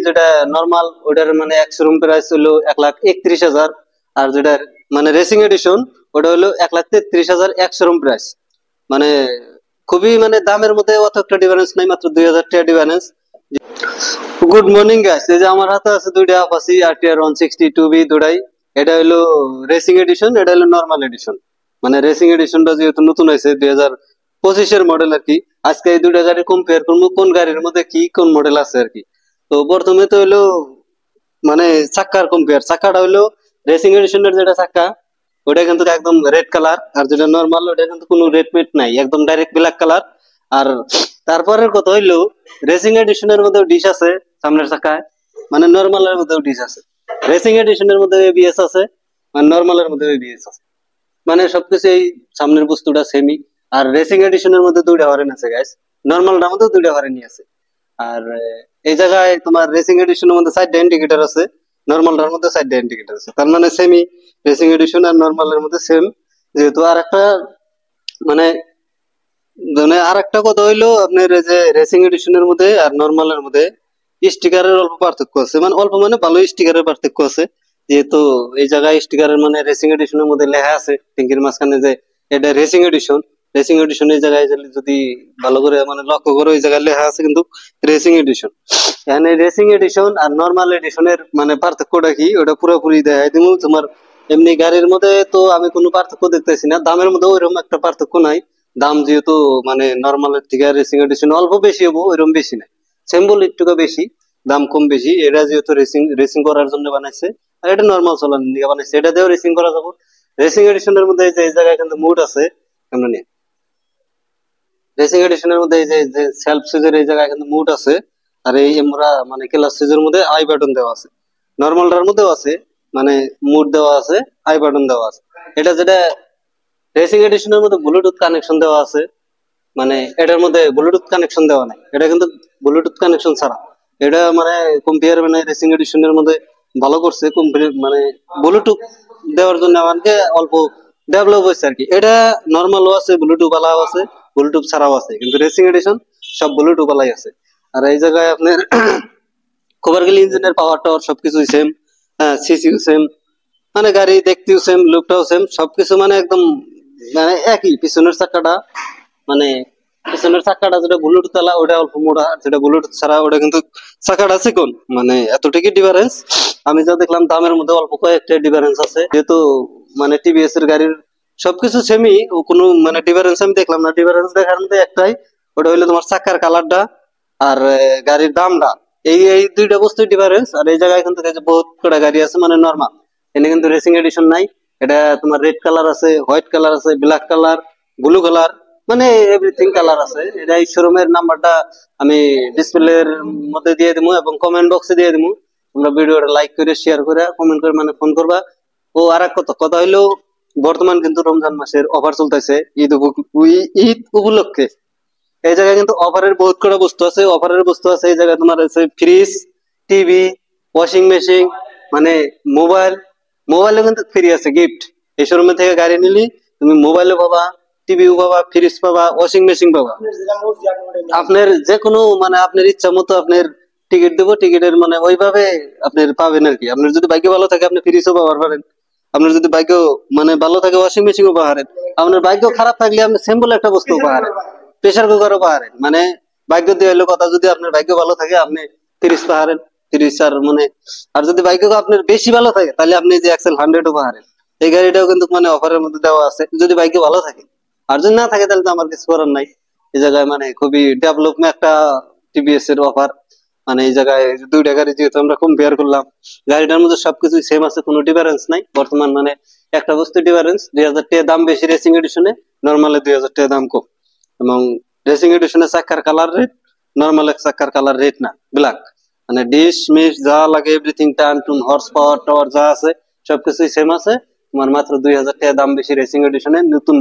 যেটা নরমাল ওটার মানে এক শোরুম প্রাইস হলো 1,31,000, আর যেটা মানে রেসিং এডিশন ওটা হলো 1,33,000 এক শোরুম প্রাইস। মানে খুবই মানে দামের মধ্যে অত একটা ডিফারেন্স নাই, মাত্র 2,000 টাকা ডিফারেন্স। গুড মর্নিং গাইস, এই যে আমার হাতে আছে দুইটা আপাসি RTR 162B দুটাই। এটা হলো রেসিং এডিশন, এটা হলো নরমাল এডিশন। মানে রেসিং এডিশনটা যেহেতু নতুন হয়েছে 2025-এর মডেল আর কি। আজকে এই দুইটা গাড়ি কম্পেয়ার করবো কোন গাড়ির মধ্যে কি কোন মডেল আছে আর কি। তো প্রথমে তো হলো মানে চাক্কার কম্পেয়ার। চাক্কাটা হলো রেসিং এডিশনের যেটা চাক্কা ওটা কিন্তু একদম রেড কালার, আর যেটা নরমাল ওটা কিন্তু কোনো রেড মেট নাই, একদম ডাইরেক্ট ব্ল্যাক কালার। আর তারপরের কথা হইলো রেসিং এডিশনের মধ্যে ডিশ আছে সামনের চাকায়, মানে নরমালের মধ্যেও ডিশ আছে। রেসিং এডিশনের মধ্যে ABS আছে, আর নরমালের মধ্যে ABS আছে। মানে সবকিছু এই সামনের বস্তুটা সেমি। আর রেসিং এডিশনের মধ্যে দুইটা হরেন আছে গাইস, নরমালটার মধ্যে দুইটা হরেনই আছে। আর এই জায়গায় তোমার রেসিং এডিশনের মধ্যে সাইড ইন্ডিকেটর আছে, নরমালটার মধ্যে সাইড ইন্ডিকেটর আছে, তার মানে সেমি। রেসিং এডিশন আর নরমালের মধ্যে সেম যেহেতু। আর একটা মানে মানে আর একটা কথা হইলো আপনার এই যে রেসিং এডিশনের মধ্যে আর নরমালের মধ্যে স্টিকারের অল্প পার্থক্য আছে, মানে অল্প মানে ভালো স্টিকারের পার্থক্য আছে। যেহেতু এই জায়গায় স্টিকারের মানে রেসিং এডিশনের মধ্যে লেখা আছে ট্যাঙ্কির মাঝখানে যে এটা রেসিং এডিশন। রেসিং এডিশন এই জায়গায় যদি ভালো করে মানে লক্ষ্য করো, এই জায়গায় লেখা আছে কিন্তু রেসিং এডিশন। এখানে রেসিং এডিশন আর নরমাল এডিশনের মানে পার্থক্যটা কি ওটা পুরোপুরি দেখাই দিব তোমার। এমনি গাড়ির মধ্যে তো আমি কোনো পার্থক্য দেখতেছি না, দামের মধ্যে ওইরকম একটা পার্থক্য নাই। দাম যেহেতু মানে নরমালের থেকে রেসিং এডিশন অল্প বেশি হবো, ওইরকম বেশি নাই, সিম্বল একটু বেশি, দাম কম বেশি। এটা যেহেতু রেসিং রেসিং করার জন্য বানাইছে, আর এটা নরমাল চলার দিকে বানাইছে, এটা দিয়েও রেসিং করা যাবো। রেসিং এডিশনের মধ্যে এই যে এই জায়গায় কিন্তু মুড আছে কেমন। রেসিং এডিশনের মধ্যে এই যে সেলফ সুইচের এই জায়গায় কিন্তু মুড আছে, আর এই আমরা মানে ক্লাস সুইচের মধ্যে আই বাটন দেওয়া আছে। নরমালটার মধ্যেও আছে, মানে মুড দেওয়া আছে, আই বাটন দেওয়া আছে। এটা যেটা রেসিং এডিশনের মধ্যে ব্লুটুথ কানেকশন দেওয়া আছে, মানে এটার মধ্যে ব্লুটুথ কানেকশন দেওয়া নাই, এটা কিন্তু ব্লুটুথ কানেকশন ছাড়া। এটা মানে কম্পেয়ার মানে রেসিং এডিশনের মধ্যে ভালো করছে মানে ব্লুটুথ দেওয়ার জন্য আমাকে অল্প ডেভেলপ হয়েছে আর কি। এটা নর্মালও আছে, ব্লুটুথ বালাও আছে, ব্লুটুথ ছাড়াও আছে, কিন্তু রেসিং এডিশন সব ব্লুটুথ বালাই আছে। আর এই জায়গায় আপনার কভার গেলে ইঞ্জিনের পাওয়ার টাওয়ার সবকিছুই সেম, হ্যাঁ সিসিও সেম, মানে গাড়ি দেখতেও সেম, লুকটাও সেম, সবকিছু মানে একদম মানে একই। পিছনের চাকাটা মানে পিছনের চাকাটা যেটা ব্লুটুথ আলা ওটা অল্প মোটা, আর যেটা ব্লুটুথ ছাড়া ওটা কিন্তু চাকাটা চিকন, মানে এতটুকুই ডিফারেন্স। আমি যা দেখলাম দামের মধ্যে অল্প কয়েকটা ডিফারেন্স আছে, যেহেতু মানে TVS এর গাড়ির সবকিছু সেমি, ও কোনো মানে ডিফারেন্স আমি দেখলাম না। ডিফারেন্স দেখার মধ্যে একটাই, ওটা হইলো তোমার চাকার কালারটা আর গাড়ির দামটা। এই এই দুইটা বস্তুর ডিফারেন্স। আর এই জায়গায় কিন্তু বহুত কটা গাড়ি আছে মানে নরমাল, এনে কিন্তু রেসিং এডিশন নাই। এটা তোমার রেড কালার আছে, হোয়াইট কালার আছে, ব্ল্যাক কালার, ব্লু কালার, মানে এভরিথিং কালার আছে। এটা এই শোরুমের নাম্বারটা আমি ডিসপ্লের মধ্যে দিয়ে দিবো এবং কমেন্ট বক্সে দিয়ে দিবো। তোমরা ভিডিওটা লাইক করে শেয়ার করে কমেন্ট করে মানে ফোন করবা। ও আর এক কথা হইলো বর্তমান কিন্তু রমজান মাসের অফার চলতেছে ঈদ উপলক্ষে। এই জায়গায় কিন্তু অফারের বহুত কটা বস্তু আছে, অফারের বস্তু আছে এই জায়গায় তোমার আছে ফ্রিজ, টিভি, ওয়াশিং মেশিন, মানে মোবাইল। মোবাইলে কিন্তু ফ্রি আছে গিফট। এই শোরুমে থেকে গাড়ি নিলি তুমি মোবাইলও পাবা, টিভিও পাবা, ফ্রিজ পাবা, ওয়াশিং মেশিন পাবা। আপনার যে কোনো মানে আপনার ইচ্ছা মতো আপনার টিকিট দেবো, টিকিটের মানে ওইভাবে আপনার পাবেন আর কি। আপনার যদি ভাগ্য ভালো থাকে আপনি ফ্রিজও পাবার পারেন, আপনার যদি ভাগ্য মানে ভালো থাকে ওয়াশিং মেশিনও পাহাড়েন, আপনার ভাগ্য খারাপ থাকলে আপনি সিম্পল একটা বস্তু পাহাড়েন, প্রেসার কুকারও পাহাড়েন। মানে ভাগ্য দিয়ে হলো কথা, যদি আপনার ভাগ্য ভালো থাকে আপনি ফ্রিজ পাহাড়েন, ফ্রিজ। আর মানে আর যদি ভাগ্য আপনার বেশি ভালো থাকে তাহলে আপনি যে এক্সেল 100ও পাহাড়েন। এই গাড়িটাও কিন্তু মানে অফারের মধ্যে দেওয়া আছে যদি ভাগ্য ভালো থাকে। আর যদি না থাকে তাহলে তো আমার কিছু করার নাই। এই জায়গায় মানে খুবই ডেভেলপমেন্ট একটা TVS এর অফার। মানে এই জায়গায় দুইটা গাড়ি যেহেতু আমরা কম্পেয়ার করলাম, গাড়িটার মধ্যে সবকিছু সেম আছে, কোনো ডিফারেন্স নাই। বর্তমান মানে একটা বস্তু ডিফারেন্স, 2000 টাকা দাম বেশি রেসিং এডিশনে, নর্মালে 2000 টাকা দাম কম। এবং রেসিং এডিশনে চাকার কালার রেড, নর্মাল চাকার কালার রেড না, ব্ল্যাক। মানে ডিশ মিশ যা লাগে এভরিথিং, টার্ন টুন, হর্স পাওয়ার টাওয়ার যা আছে সবকিছুই সেম আছে। তোমার মাত্র 2000 টাকা দাম বেশি রেসিং এডিশনে নতুন।